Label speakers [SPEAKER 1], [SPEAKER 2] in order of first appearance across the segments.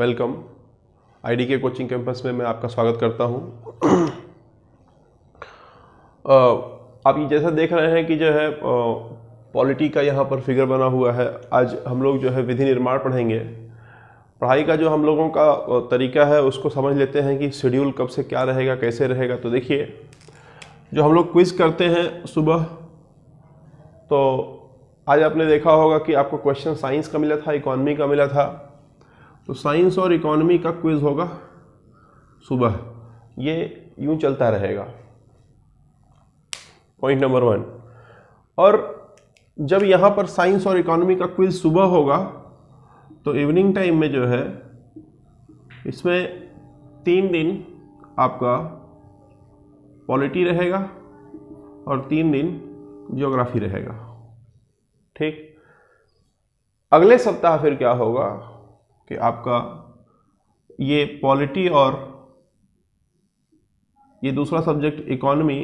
[SPEAKER 1] Welcome. IDK coaching campus में मैं आपका स्वागत करता हूं। आप ये जैसा देख रहे हैं कि जो है पॉलिटी का यहाँ पर फिगर बना हुआ है। आज हम लोग जो है विधि निर्माण पढ़ेंगे। पढ़ाई का जो हम लोगों का तरीका है उसको समझ लेते हैं कि शेड्यूल कब से क्या रहेगा, कैसे रहेगा। तो देखिए, जो हम लोग क्विज करते हैं सुबह, तो आज आपने देखा होगा कि आपको क्वेश्चन साइंस का मिला था, इकोनॉमी का मिला था। तो साइंस और इकोनॉमी का क्विज होगा सुबह, ये यूं चलता रहेगा। Point number 1। और जब यहाँ पर साइंस और इकोनॉमी का क्विज सुबह होगा तो इवनिंग टाइम में जो है इसमें 3 दिन आपका पॉलिटी रहेगा और 3 दिन ज्योग्राफी रहेगा। ठीक। अगले सप्ताह फिर क्या होगा कि आपका ये पॉलिटी और ये दूसरा सब्जेक्ट इकोनॉमी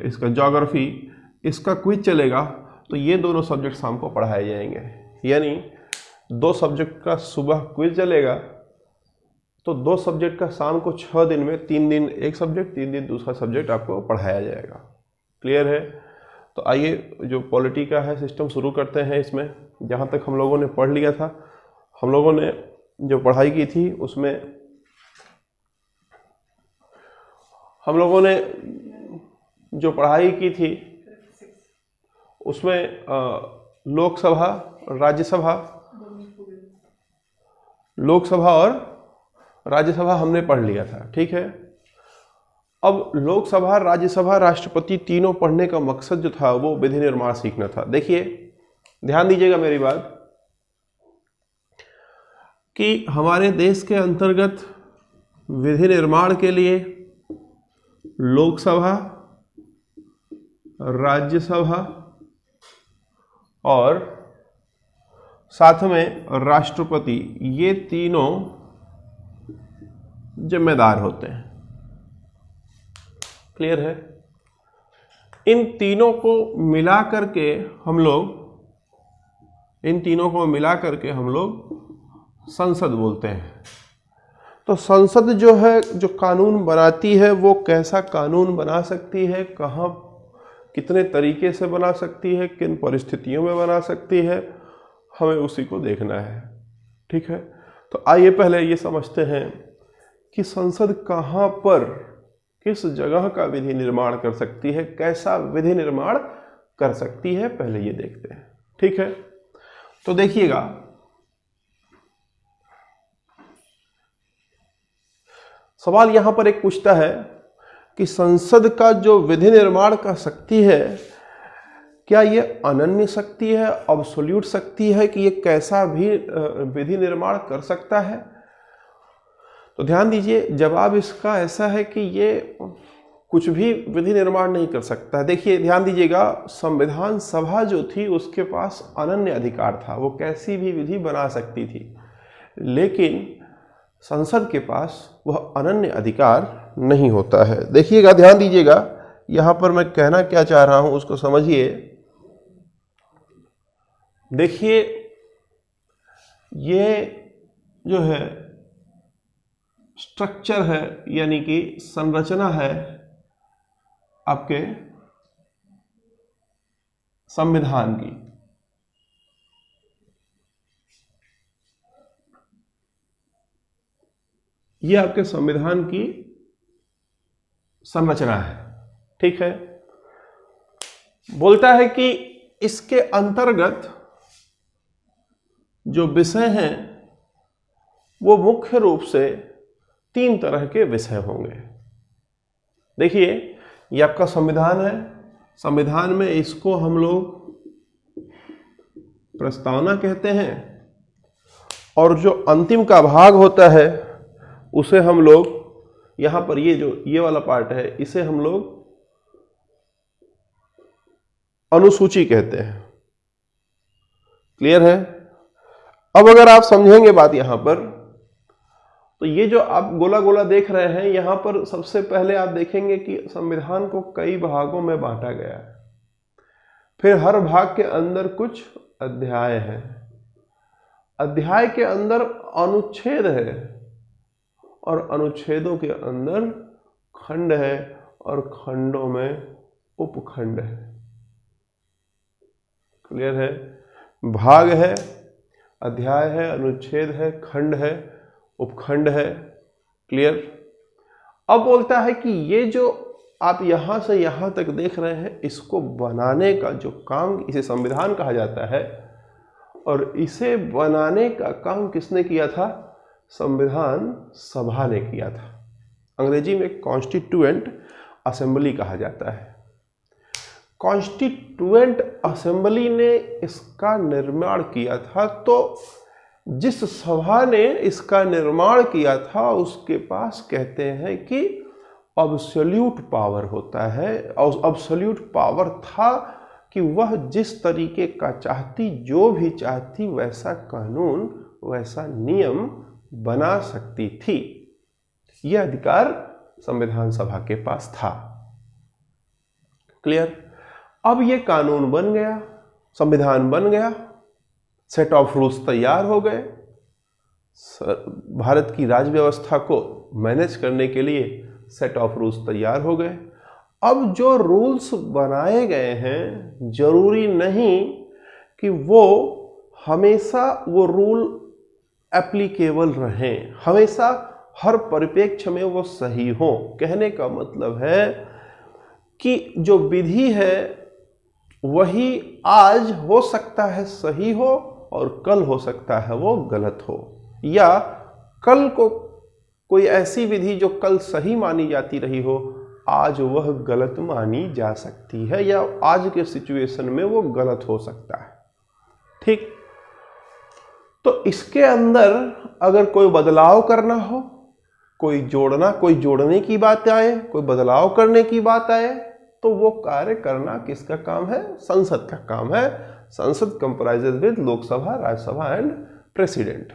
[SPEAKER 1] इसका ज्योग्राफी, इसका क्विज चलेगा। तो ये दोनों सब्जेक्ट शाम को पढ़ाए जाएंगे, यानी 2 सब्जेक्ट का सुबह क्विज चलेगा। तो 2 सब्जेक्ट का शाम को 6 दिन में 3 दिन एक सब्जेक्ट, 3 दिन दूसरा सब्जेक्ट आपको पढ़ाया जाएगा। क्लियर है? तो आइए जो पॉलिटी का है सिस्टम शुरू करते हैं। इसमें जहाँ तक हम लोगों ने पढ़ लिया था, हम लोगों ने जो पढ़ाई की थी उसमें हम लोगों ने जो पढ़ाई की थी उसमें लोकसभा और राज्यसभा हमने पढ़ लिया था। ठीक है। अब लोकसभा, राज्यसभा, राष्ट्रपति तीनों पढ़ने का मकसद जो था वो विधि निर्माण सीखना था। देखिए, ध्यान दीजिएगा मेरी बात कि हमारे देश के अंतर्गत विधि निर्माण के लिए लोकसभा, राज्यसभा और साथ में राष्ट्रपति, ये तीनों जिम्मेदार होते हैं। क्लियर है? इन तीनों को मिला करके हम लोग संसद बोलते हैं। तो संसद जो है, जो कानून बनाती है, वो कैसा कानून बना सकती है, कहाँ कितने तरीके से बना सकती है, किन परिस्थितियों में बना सकती है, हमें उसी को देखना है। ठीक है। तो आइए पहले ये समझते हैं कि संसद कहाँ पर, किस जगह का विधि निर्माण कर सकती है, कैसा विधि निर्माण कर सकती है, पहले ये देखते हैं। ठीक है। तो देखिएगा, सवाल यहां पर एक पूछता है कि संसद का जो विधि निर्माण कर सकती है, क्या ये अनन्य शक्ति है, अब्सोल्यूट शक्ति है, कि ये कैसा भी विधि निर्माण कर सकता है? तो ध्यान दीजिए, जवाब इसका ऐसा है कि ये कुछ भी विधि निर्माण नहीं कर सकता। देखिए, ध्यान दीजिएगा, संविधान सभा जो थी उसके पास अनन्य अधिकार था, वो कैसी भी विधि बना सकती थी। लेकिन संसद के पास वह अनन्य अधिकार नहीं होता है। देखिएगा, ध्यान दीजिएगा, यहां पर मैं कहना क्या चाह रहा हूं उसको समझिए। देखिए, ये जो है स्ट्रक्चर है, यानी कि संरचना है आपके संविधान की। ये आपके संविधान की संरचना है। ठीक है। बोलता है कि इसके अंतर्गत जो विषय हैं वो मुख्य रूप से 3 तरह के विषय होंगे। देखिए, ये आपका संविधान है। संविधान में इसको हम लोग प्रस्तावना कहते हैं, और जो अंतिम का भाग होता है उसे हम लोग, यहां पर ये वाला पार्ट है, इसे हम लोग अनुसूची कहते हैं। क्लियर है? अब अगर आप समझेंगे बात यहां पर, तो ये जो आप गोला गोला देख रहे हैं, यहां पर सबसे पहले आप देखेंगे कि संविधान को कई भागों में बांटा गया है। फिर हर भाग के अंदर कुछ अध्याय हैं। अध्याय के अंदर अनुच्छेद है और अनुच्छेदों के अंदर खंड है और खंडों में उपखंड है। क्लियर है? भाग है, अध्याय है, अनुच्छेद है, खंड है, उपखंड है। क्लियर? अब बोलता है कि ये जो आप यहां से यहां तक देख रहे हैं, इसको बनाने का जो काम, इसे संविधान कहा जाता है। और इसे बनाने का काम किसने किया था? संविधान सभा ने किया था। अंग्रेजी में कॉन्स्टिट्यूएंट असेंबली कहा जाता है। कॉन्स्टिट्यूएंट असेंबली ने इसका निर्माण किया था। तो जिस सभा ने इसका निर्माण किया था उसके पास कहते हैं कि अब्सोल्यूट पावर होता है। अब्सोल्यूट पावर था कि वह जिस तरीके का चाहती, जो भी चाहती, वैसा कानून, वैसा नियम बना सकती थी। यह अधिकार संविधान सभा के पास था। क्लियर? अब ये कानून बन गया, संविधान बन गया, सेट ऑफ रूल्स तैयार हो गए। भारत की राज्य व्यवस्था को मैनेज करने के लिए सेट ऑफ रूल्स तैयार हो गए। अब जो रूल्स बनाए गए हैं, जरूरी नहीं कि वो हमेशा वो रूल एप्लीकेबल रहें, हमेशा हर परिप्रेक्ष्य में वो सही हो। कहने का मतलब है कि जो विधि है वही आज हो सकता है सही हो और कल हो सकता है वो गलत हो, या कल को कोई ऐसी विधि जो कल सही मानी जाती रही हो, आज वह गलत मानी जा सकती है, या आज के सिचुएशन में वो गलत हो सकता है। ठीक? तो इसके अंदर अगर कोई बदलाव करना हो, कोई जोड़ने की बात आए, कोई बदलाव करने की बात आए, तो वो कार्य करना किसका काम है? संसद का काम है। संसद comprises with Lok Sabha, Rajya Sabha and president.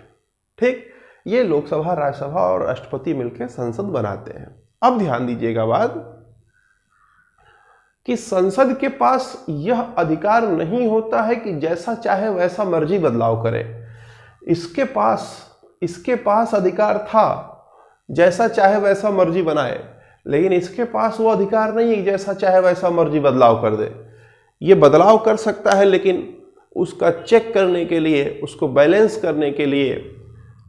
[SPEAKER 1] ठीक? ये लोकसभा, राज्यसभा और राष्ट्रपति मिलकर संसद बनाते हैं। अब ध्यान दीजिएगा बात कि संसद के पास यह अधिकार नहीं होता है कि जैसा चाहे वैसा मर्जी बदलाव करे। इसके पास अधिकार था जैसा चाहे वैसा मर्जी बनाए, लेकिन इसके पास वो अधिकार नहीं है जैसा चाहे वैसा मर्जी बदलाव कर दे। ये बदलाव कर सकता है, लेकिन उसका चेक करने के लिए, उसको बैलेंस करने के लिए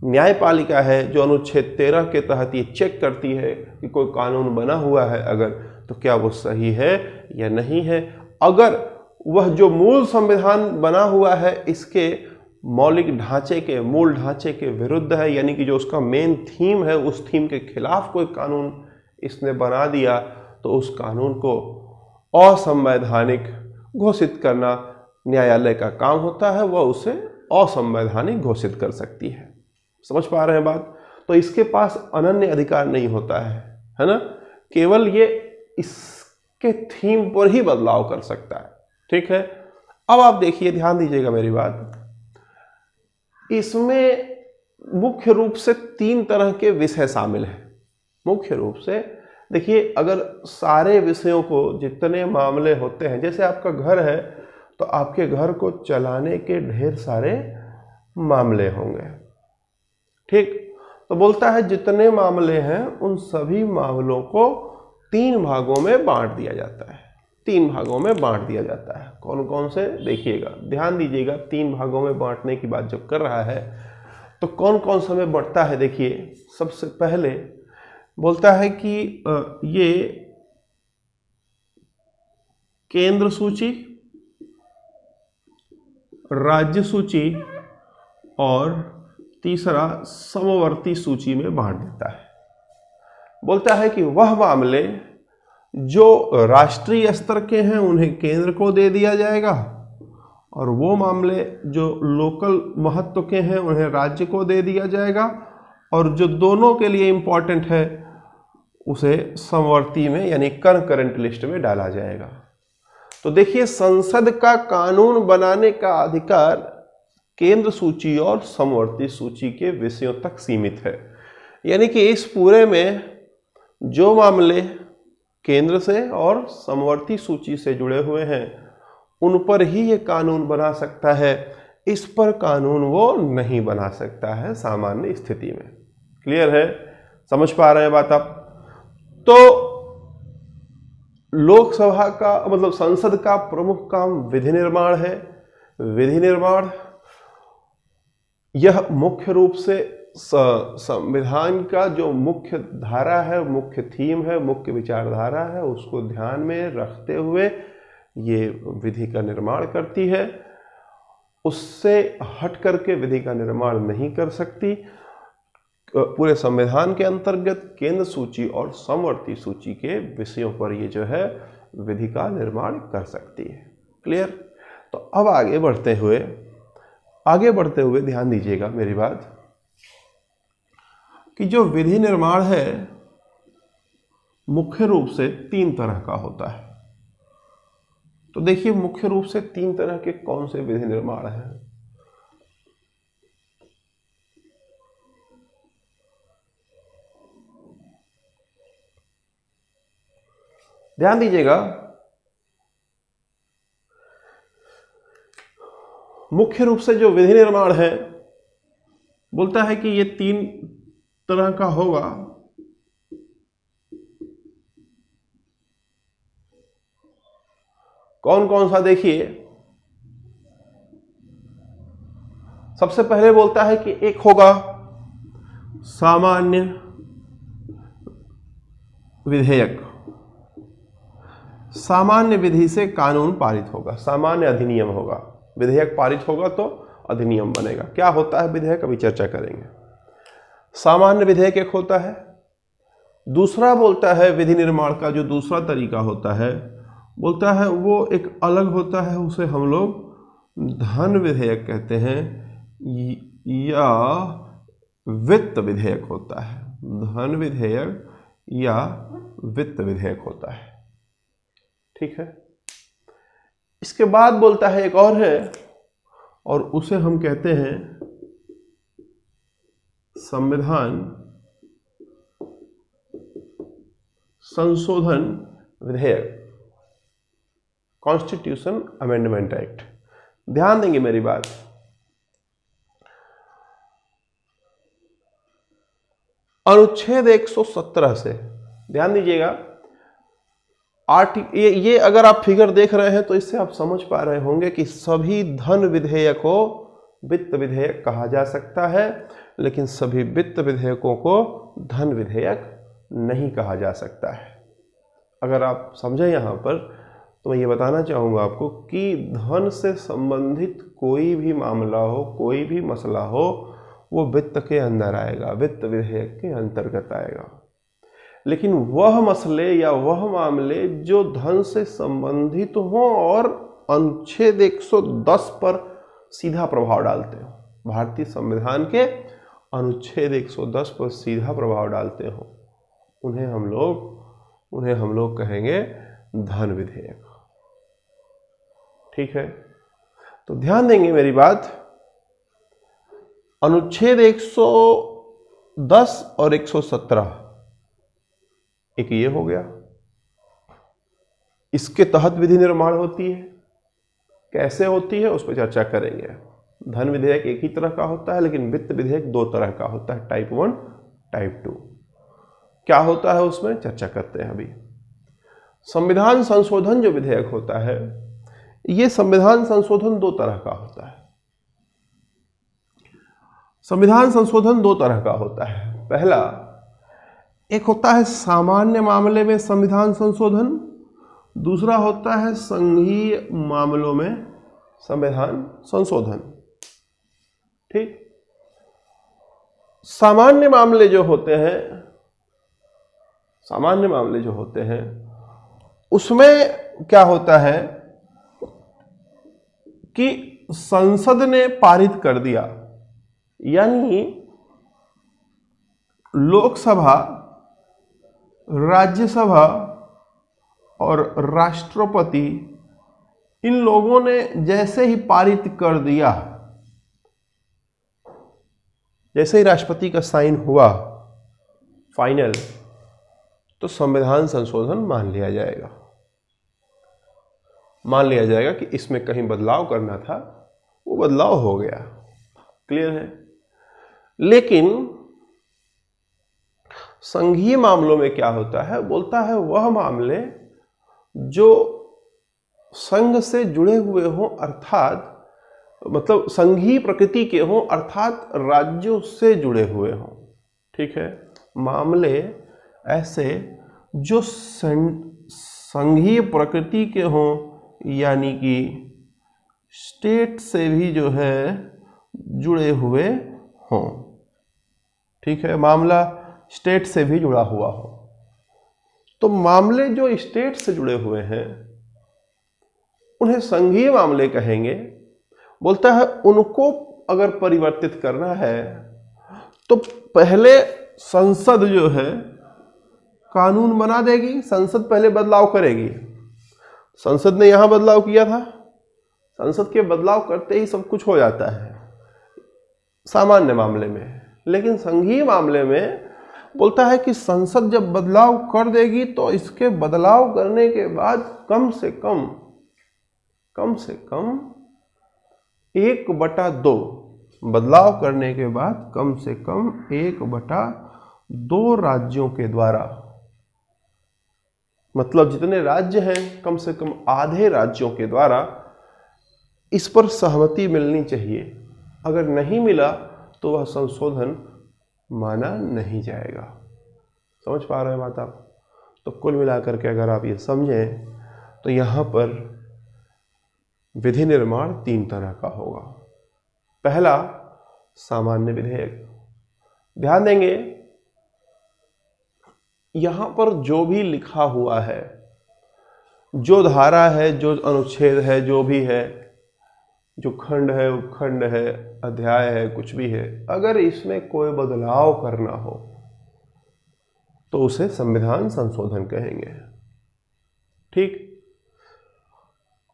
[SPEAKER 1] न्यायपालिका है जो अनुच्छेद 13 के तहत ये चेक करती है कि कोई कानून बना हुआ है अगर, तो क्या वो सही है या नहीं है। अगर वह जो मूल संविधान बना हुआ है इसके मौलिक ढांचे के, मूल ढांचे के विरुद्ध है, यानी कि जो उसका मेन थीम है उस थीम के खिलाफ कोई कानून इसने बना दिया, तो उस कानून को असंवैधानिक घोषित करना न्यायालय का काम होता है। वह उसे असंवैधानिक घोषित कर सकती है। समझ पा रहे हैं बात? तो इसके पास अनन्य अधिकार नहीं होता है ना? केवल ये इसके थीम पर ही बदलाव कर सकता है। ठीक है? अब आप देखिए, ध्यान दीजिएगा मेरी बात। इसमें मुख्य रूप से 3 तरह के विषय शामिल हैं। मुख्य रूप से देखिए, अगर सारे विषयों को, जितने मामले होते हैं, जैसे आपका घर है तो आपके घर को चलाने के ढेर सारे मामले होंगे। ठीक? तो बोलता है जितने मामले हैं उन सभी मामलों को 3 भागों में बांट दिया जाता है। 3 भागों में बांट दिया जाता है। कौन कौन से? देखिएगा, ध्यान दीजिएगा। 3 भागों में बांटने की बात जब कर रहा है तो कौन कौन सा में बढ़ता है? देखिए, सबसे पहले बोलता है कि ये केंद्र सूची, राज्य सूची और तीसरा समवर्ती सूची में बांट देता है। बोलता है कि वह मामले जो राष्ट्रीय स्तर के हैं उन्हें केंद्र को दे दिया जाएगा, और वो मामले जो लोकल महत्व के हैं उन्हें राज्य को दे दिया जाएगा, और जो दोनों के लिए इंपॉर्टेंट है उसे समवर्ती में यानी कंकरेंट लिस्ट में डाला जाएगा। तो देखिए, संसद का कानून बनाने का अधिकार केंद्र सूची और समवर्ती सूची के विषयों तक सीमित है। यानी कि इस पूरे में जो मामले केंद्र से और समवर्ती सूची से जुड़े हुए हैं उन पर ही ये कानून बना सकता है। इस पर कानून वो नहीं बना सकता है सामान्य स्थिति में। क्लियर है? समझ पा रहे हैं बात आप? तो लोकसभा का मतलब संसद का प्रमुख काम विधि निर्माण है। विधि निर्माण यह मुख्य रूप से संविधान का जो मुख्य धारा है, मुख्य थीम है, मुख्य विचारधारा है, उसको ध्यान में रखते हुए ये विधि का निर्माण करती है। उससे हट करके विधि का निर्माण नहीं कर सकती। पूरे संविधान के अंतर्गत केंद्र सूची और समवर्ती सूची के विषयों पर ये जो है विधि का निर्माण कर सकती है। क्लियर? तो अब आगे बढ़ते हुए ध्यान दीजिएगा मेरी बात कि जो विधि निर्माण है मुख्य रूप से 3 तरह का होता है। तो देखिए मुख्य रूप से 3 तरह के कौन से विधि निर्माण हैं। ध्यान दीजिएगा, मुख्य रूप से जो विधि निर्माण है बोलता है कि ये 3 तरह का होगा। कौन कौन सा? देखिए सबसे पहले बोलता है कि एक होगा सामान्य विधेयक। सामान्य विधि से कानून पारित होगा, सामान्य अधिनियम होगा। विधेयक पारित होगा तो अधिनियम बनेगा। क्या होता है विधेयक, अभी चर्चा करेंगे। सामान्य विधेयक एक होता है। दूसरा बोलता है विधि निर्माण का जो दूसरा तरीका होता है, बोलता है वो एक अलग होता है, उसे हम लोग धन विधेयक कहते हैं या वित्त विधेयक होता है। धन विधेयक या वित्त विधेयक होता है। ठीक है? इसके बाद बोलता है एक और है और उसे हम कहते हैं संविधान संशोधन विधेयक, कॉन्स्टिट्यूशन अमेंडमेंट एक्ट। ध्यान देंगे मेरी बात। अनुच्छेद 117 से ध्यान दीजिएगा। ये अगर आप फिगर देख रहे हैं तो इससे आप समझ पा रहे होंगे कि सभी धन विधेयक को वित्त विधेयक कहा जा सकता है, लेकिन सभी वित्त विधेयकों को धन विधेयक नहीं कहा जा सकता है। अगर आप समझें यहाँ पर तो मैं ये बताना चाहूँगा आपको कि धन से संबंधित कोई भी मामला हो, कोई भी मसला हो, वो वित्त के अंदर आएगा, वित्त विधेयक के अंतर्गत आएगा। लेकिन वह मसले या वह मामले जो धन से संबंधित हो और अनुच्छेद 110 पर सीधा प्रभाव डालते हो, भारतीय संविधान के अनुच्छेद 110 पर सीधा प्रभाव डालते हो, उन्हें हम लोग कहेंगे धन विधेयक। ठीक है? तो ध्यान देंगे मेरी बात। अनुच्छेद 110 और 117 एक ये हो गया। इसके तहत विधि निर्माण होती है। कैसे होती है उस पर चर्चा करेंगे। धन विधेयक एक ही तरह का होता है, लेकिन वित्त विधेयक 2 तरह का होता है, टाइप 1, टाइप 2। क्या होता है उसमें चर्चा करते हैं अभी। संविधान संशोधन जो विधेयक होता है, ये संविधान संशोधन 2 तरह का होता है। संविधान संशोधन 2 तरह का होता है। पहला एक होता है सामान्य मामले में संविधान संशोधन, दूसरा होता है संघीय मामलों में संविधान संशोधन। ठीक? सामान्य मामले जो होते हैं उसमें क्या होता है कि संसद ने पारित कर दिया, यानी लोकसभा, राज्यसभा और राष्ट्रपति इन लोगों ने जैसे ही पारित कर दिया, जैसे ही राष्ट्रपति का साइन हुआ फाइनल, तो संविधान संशोधन मान लिया जाएगा कि इसमें कहीं बदलाव करना था वो बदलाव हो गया। क्लियर है? लेकिन संघीय मामलों में क्या होता है, बोलता है वह मामले जो संघ से जुड़े हुए हों, अर्थात मतलब संघीय प्रकृति के हों, अर्थात राज्यों से जुड़े हुए हों। ठीक है? मामले ऐसे जो संघीय प्रकृति के हों, यानी कि स्टेट से भी जो है जुड़े हुए हों। ठीक है? मामला स्टेट से भी जुड़ा हुआ हो। तो मामले जो स्टेट से जुड़े हुए हैं उन्हें संघीय मामले कहेंगे। बोलता है उनको अगर परिवर्तित करना है तो पहले संसद जो है कानून बना देगी, संसद पहले बदलाव करेगी। संसद ने यहां बदलाव किया था, संसद के बदलाव करते ही सब कुछ हो जाता है सामान्य मामले में। लेकिन संघीय मामले में बोलता है कि संसद जब बदलाव कर देगी तो इसके बदलाव करने के बाद कम से कम 1/2 बदलाव करने के बाद कम से कम 1/2 राज्यों के द्वारा, मतलब जितने राज्य हैं कम से कम आधे राज्यों के द्वारा इस पर सहमति मिलनी चाहिए। अगर नहीं मिला तो वह संशोधन माना नहीं जाएगा। समझ पा रहे हैं बात आप? तो कुल मिलाकर के अगर आप ये समझें तो यहां पर विधि निर्माण 3 तरह का होगा। पहला, सामान्य विधेयक। ध्यान देंगे यहां पर जो भी लिखा हुआ है, जो धारा है, जो अनुच्छेद है, जो भी है, जो खंड है, उपखंड है, अध्याय है, कुछ भी है, अगर इसमें कोई बदलाव करना हो तो उसे संविधान संशोधन कहेंगे। ठीक?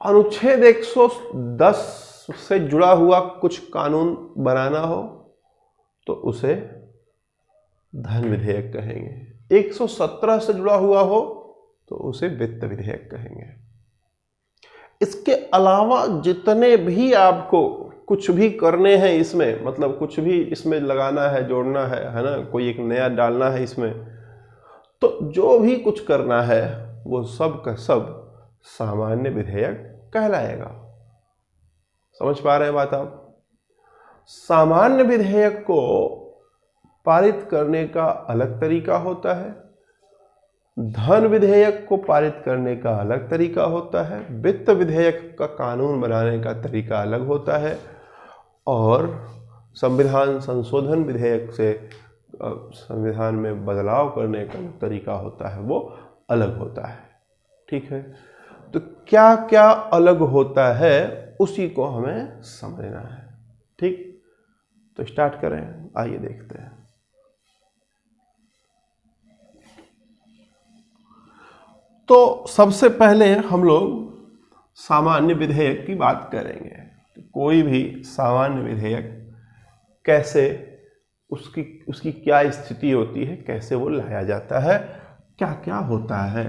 [SPEAKER 1] अनुच्छेद 110 से जुड़ा हुआ कुछ कानून बनाना हो तो उसे धन विधेयक कहेंगे। 117 से जुड़ा हुआ हो तो उसे वित्त विधेयक कहेंगे। इसके अलावा जितने भी आपको कुछ भी करने हैं इसमें, मतलब कुछ भी इसमें लगाना है, जोड़ना है ना, कोई एक नया डालना है इसमें, तो जो भी कुछ करना है वो सब का सब सामान्य विधेयक कहलाएगा। समझ पा रहे हैं बात आप? सामान्य विधेयक को पारित करने का अलग तरीका होता है, धन विधेयक को पारित करने का अलग तरीका होता है, वित्त विधेयक का कानून बनाने का तरीका अलग होता है, और संविधान संशोधन विधेयक से संविधान में बदलाव करने का तरीका होता है वो अलग होता है। ठीक है? तो क्या क्या अलग होता है उसी को हमें समझना है। ठीक? तो स्टार्ट करें, आइए देखते हैं। तो सबसे पहले हम लोग सामान्य विधेयक की बात करेंगे। तो कोई भी सामान्य विधेयक कैसे, उसकी क्या स्थिति होती है, कैसे वो लाया जाता है, क्या क्या होता है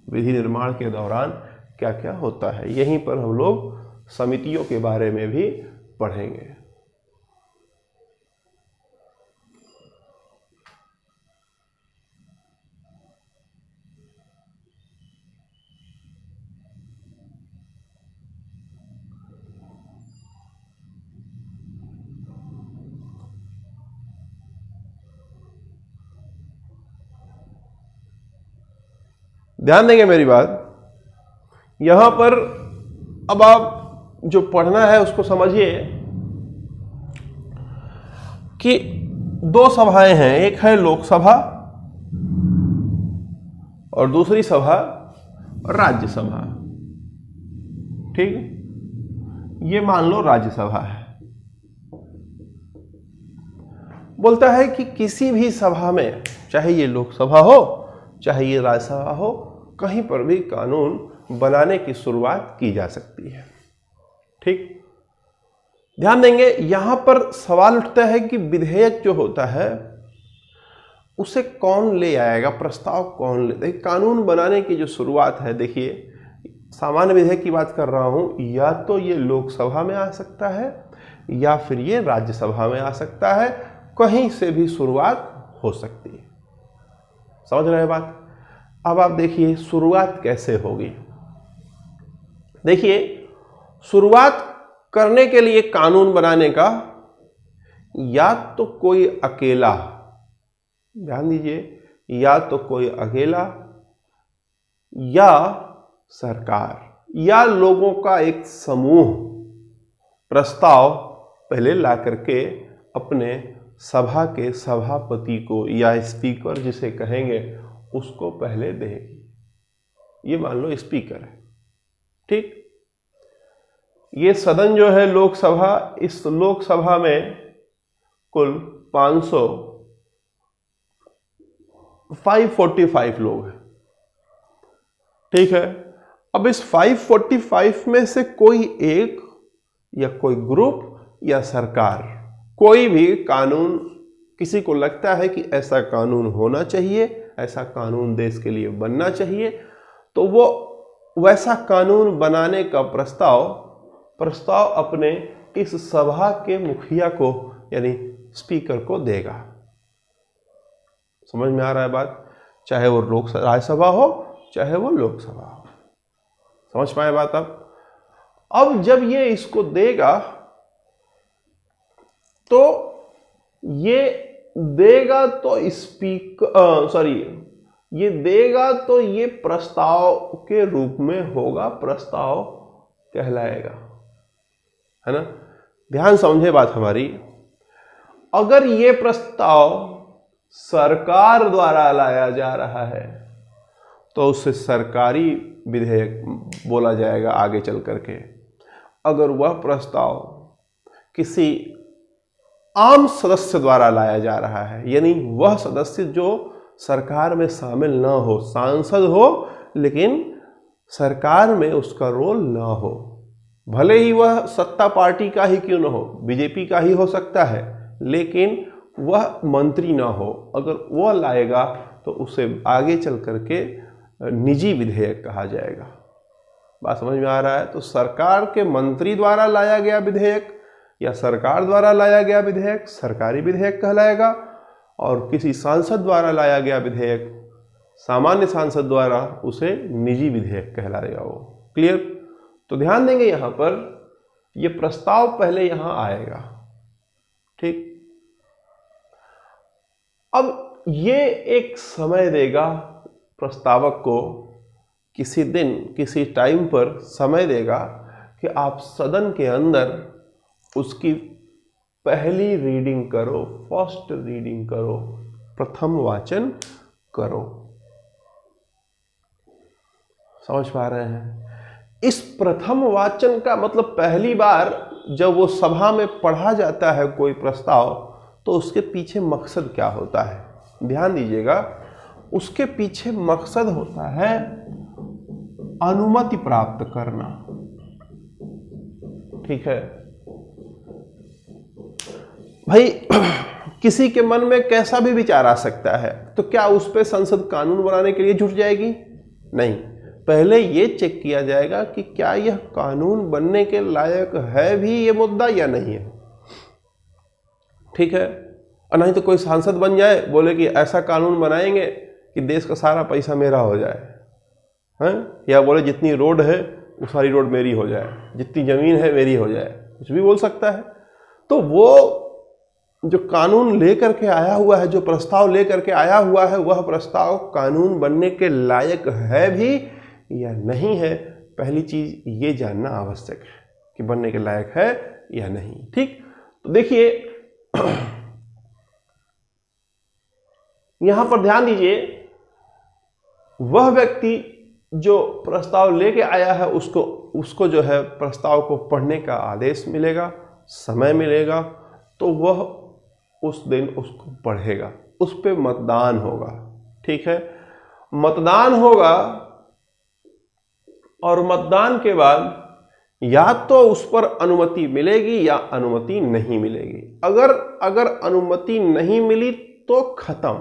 [SPEAKER 1] विधि निर्माण के दौरान, क्या क्या होता है, यहीं पर हम लोग समितियों के बारे में भी पढ़ेंगे। ध्यान देंगे मेरी बात। यहां पर अब आप जो पढ़ना है उसको समझिए कि 2 सभाएं हैं, एक है लोकसभा और दूसरी सभा राज्यसभा। ठीक? ये मान लो राज्यसभा है। बोलता है कि किसी भी सभा में, चाहे ये लोकसभा हो चाहे ये राज्यसभा हो, कहीं पर भी कानून बनाने की शुरुआत की जा सकती है। ठीक? ध्यान देंगे यहां पर सवाल उठता है कि विधेयक जो होता है उसे कौन ले आएगा, प्रस्ताव कौन ले, कानून बनाने की जो शुरुआत है, देखिए सामान्य विधेयक की बात कर रहा हूं, या तो ये लोकसभा में आ सकता है या फिर ये राज्यसभा में आ सकता है, कहीं से भी शुरुआत हो सकती है। समझ रहे हैं बात? अब आप देखिए शुरुआत कैसे होगी। देखिए, शुरुआत करने के लिए कानून बनाने का या तो कोई अकेला, ध्यान दीजिए, या तो कोई अकेला या सरकार या लोगों का एक समूह प्रस्ताव पहले ला करके अपने सभा के सभापति को या स्पीकर जिसे कहेंगे उसको पहले देगी। ये मान लो स्पीकर है, ठीक। ये सदन जो है लोकसभा, इस लोकसभा में कुल 545 लोग हैं, ठीक है। अब इस 545 में से कोई एक या कोई ग्रुप या सरकार, कोई भी कानून, किसी को लगता है कि ऐसा कानून होना चाहिए, ऐसा कानून देश के लिए बनना चाहिए, तो वो वैसा कानून बनाने का प्रस्ताव अपने इस सभा के मुखिया को यानी स्पीकर को देगा। समझ में आ रहा है बात? चाहे वो राज्यसभा हो चाहे वो लोकसभा हो। समझ पाए बात? अब जब ये इसको देगा तो ये देगा तो ये देगा तो ये प्रस्ताव के रूप में होगा, प्रस्ताव कहलाएगा, है ना। ध्यान समझे बात हमारी। अगर ये प्रस्ताव सरकार द्वारा लाया जा रहा है तो उसे सरकारी विधेयक बोला जाएगा आगे चल करके। अगर वह प्रस्ताव किसी आम सदस्य द्वारा लाया जा रहा है, यानी वह सदस्य जो सरकार में शामिल ना हो, सांसद हो लेकिन सरकार में उसका रोल ना हो, भले ही वह सत्ता पार्टी का ही क्यों ना हो, बीजेपी का ही हो सकता है, लेकिन वह मंत्री ना हो, अगर वह लाएगा तो उसे आगे चल करके निजी विधेयक कहा जाएगा। बात समझ में आ रहा है? तो सरकार के मंत्री द्वारा लाया गया विधेयक या सरकार द्वारा लाया गया विधेयक सरकारी विधेयक कहलाएगा, और किसी सांसद द्वारा लाया गया विधेयक, सामान्य सांसद द्वारा, उसे निजी विधेयक कहलाएगा वो। क्लियर? तो ध्यान देंगे यहां पर, ये प्रस्ताव पहले यहां आएगा, ठीक। अब ये एक समय देगा प्रस्तावक को, किसी दिन किसी टाइम पर समय देगा कि आप सदन के अंदर उसकी पहली रीडिंग करो, फर्स्ट रीडिंग करो, प्रथम वाचन करो। समझ पा रहे हैं? इस प्रथम वाचन का मतलब पहली बार जब वो सभा में पढ़ा जाता है कोई प्रस्ताव, तो उसके पीछे मकसद क्या होता है? ध्यान दीजिएगा, उसके पीछे मकसद होता है अनुमति प्राप्त करना, ठीक है भाई। किसी के मन में कैसा भी विचार आ सकता है, तो क्या उस पे संसद कानून बनाने के लिए जुट जाएगी? नहीं। पहले ये चेक किया जाएगा कि क्या यह कानून बनने के लायक है भी ये मुद्दा या नहीं है, ठीक है। और नहीं तो कोई सांसद बन जाए, बोले कि ऐसा कानून बनाएंगे कि देश का सारा पैसा मेरा हो जाए, हैं? या बोले जितनी रोड है वो सारी रोड मेरी हो जाए, जितनी जमीन है मेरी हो जाए, कुछ भी बोल सकता है। तो वो जो कानून लेकर के आया हुआ है, जो प्रस्ताव लेकर के आया हुआ है, वह प्रस्ताव कानून बनने के लायक है भी या नहीं है, पहली चीज ये जानना आवश्यक है कि बनने के लायक है या नहीं, ठीक। तो देखिए यहां पर ध्यान दीजिए, वह व्यक्ति जो प्रस्ताव लेके आया है उसको जो है प्रस्ताव को पढ़ने का आदेश मिलेगा, समय मिलेगा, तो वह उस दिन उसको पढ़ेगा, उस पे मतदान होगा, ठीक है। मतदान होगा और मतदान के बाद या तो उस पर अनुमति मिलेगी या अनुमति नहीं मिलेगी। अगर अनुमति नहीं मिली तो खत्म,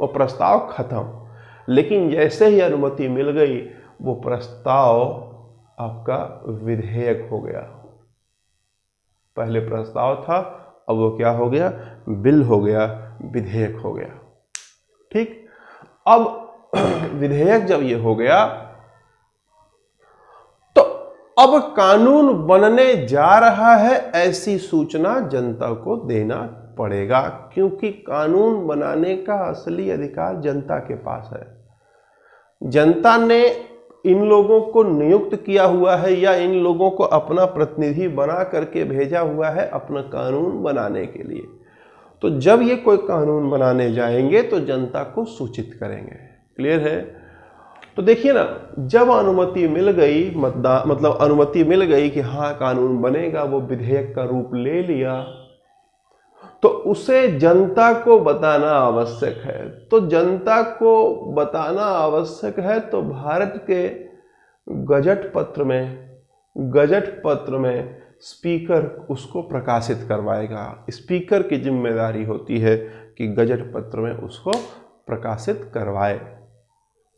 [SPEAKER 1] वो प्रस्ताव खत्म। लेकिन जैसे ही अनुमति मिल गई, वो प्रस्ताव आपका विधेयक हो गया। पहले प्रस्ताव था, अब वो क्या हो गया, बिल हो गया, विधेयक हो गया। ठीक, अब विधेयक जब ये हो गया तो अब कानून बनने जा रहा है, ऐसी सूचना जनता को देना पड़ेगा, क्योंकि कानून बनाने का असली अधिकार जनता के पास है। जनता ने इन लोगों को नियुक्त किया हुआ है या इन लोगों को अपना प्रतिनिधि बना करके भेजा हुआ है अपना कानून बनाने के लिए। तो जब ये कोई कानून बनाने जाएंगे तो जनता को सूचित करेंगे। क्लियर है? तो देखिए ना, जब अनुमति मिल गई, मतलब अनुमति मिल गई कि हाँ कानून बनेगा, वो विधेयक का रूप ले लिया, तो उसे जनता को बताना आवश्यक है। तो जनता को बताना आवश्यक है तो भारत के गजट पत्र में स्पीकर उसको प्रकाशित करवाएगा। स्पीकर की जिम्मेदारी होती है कि गजट पत्र में उसको प्रकाशित करवाए।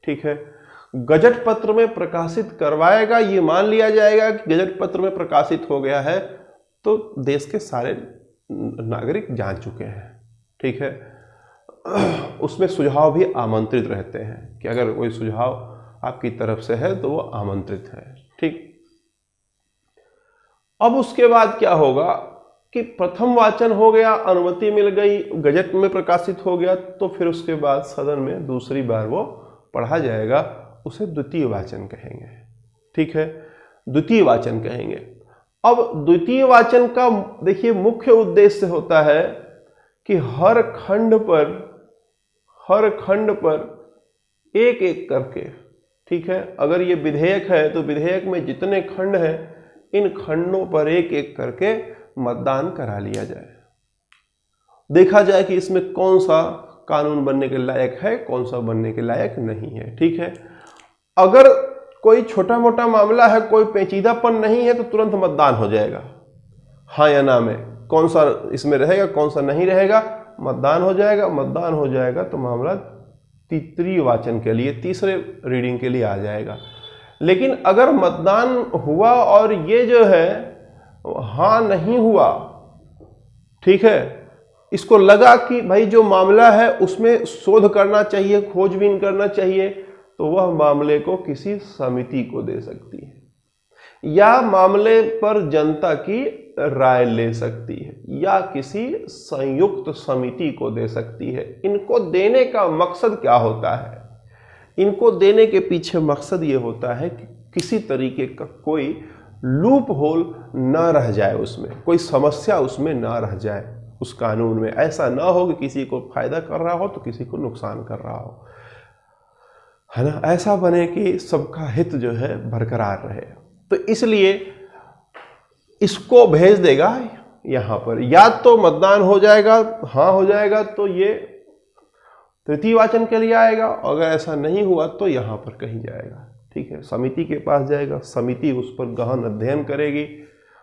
[SPEAKER 1] ठीक है, गजट पत्र में प्रकाशित करवाएगा। ये मान लिया जाएगा कि गजट पत्र में प्रकाशित हो गया है तो देश के सारे नागरिक जान चुके हैं। ठीक है, उसमें सुझाव भी आमंत्रित रहते हैं कि अगर कोई सुझाव आपकी तरफ से है तो वो आमंत्रित है। ठीक, अब उसके बाद क्या होगा कि प्रथम वाचन हो गया, अनुमति मिल गई, गजट में प्रकाशित हो गया, तो फिर उसके बाद सदन में दूसरी बार वो पढ़ा जाएगा, उसे द्वितीय वाचन कहेंगे। ठीक है, द्वितीय वाचन कहेंगे। अब द्वितीय वाचन का देखिए मुख्य उद्देश्य होता है कि हर खंड पर एक एक करके, ठीक है, अगर ये विधेयक है तो विधेयक में जितने खंड हैं इन खंडों पर एक एक करके मतदान करा लिया जाए, देखा जाए कि इसमें कौन सा कानून बनने के लायक है, कौन सा बनने के लायक नहीं है। ठीक है, अगर कोई छोटा मोटा मामला है, कोई पेचीदापन नहीं है, तो तुरंत मतदान हो जाएगा, हाँ या ना में, कौन सा इसमें रहेगा कौन सा नहीं रहेगा, मतदान हो जाएगा। मतदान हो जाएगा तो मामला तृतीय वाचन के लिए, तीसरे रीडिंग के लिए आ जाएगा। लेकिन अगर मतदान हुआ और ये जो है हाँ नहीं हुआ, ठीक है, इसको लगा कि भाई जो मामला है उसमें शोध करना चाहिए, खोजबीन करना चाहिए, तो वह मामले को किसी समिति को दे सकती है या मामले पर जनता की राय ले सकती है या किसी संयुक्त समिति को दे सकती है। इनको देने का मकसद क्या होता है? इनको देने के पीछे मकसद ये होता है कि किसी तरीके का कोई लूप होल न रह जाए, उसमें कोई समस्या उसमें न रह जाए, उस कानून में ऐसा ना हो कि किसी को फायदा कर रहा हो तो किसी को नुकसान कर रहा हो, है ना। ऐसा बने कि सबका हित जो है बरकरार रहे। तो इसलिए इसको भेज देगा यहां पर, या तो मतदान हो जाएगा, हाँ हो जाएगा तो ये तृतीय वाचन के लिए आएगा, अगर ऐसा नहीं हुआ तो यहां पर कहीं जाएगा। ठीक है, समिति के पास जाएगा, समिति उस पर गहन अध्ययन करेगी,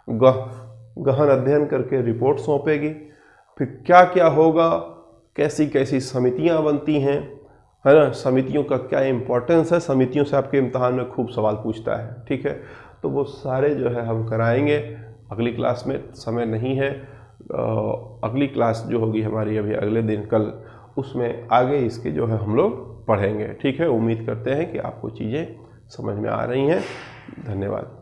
[SPEAKER 1] गहन अध्ययन करके रिपोर्ट सौंपेगी, फिर क्या क्या होगा, कैसी कैसी समितियां बनती हैं, है ना, समितियों का क्या इंपॉर्टेंस है, समितियों से आपके इम्तहान में खूब सवाल पूछता है। ठीक है, तो वो सारे जो है हम कराएंगे अगली क्लास में, समय नहीं है। अगली क्लास जो होगी हमारी अभी अगले दिन कल, उसमें आगे इसके जो है हम लोग पढ़ेंगे। ठीक है, उम्मीद करते हैं कि आपको चीज़ें समझ में आ रही हैं। धन्यवाद।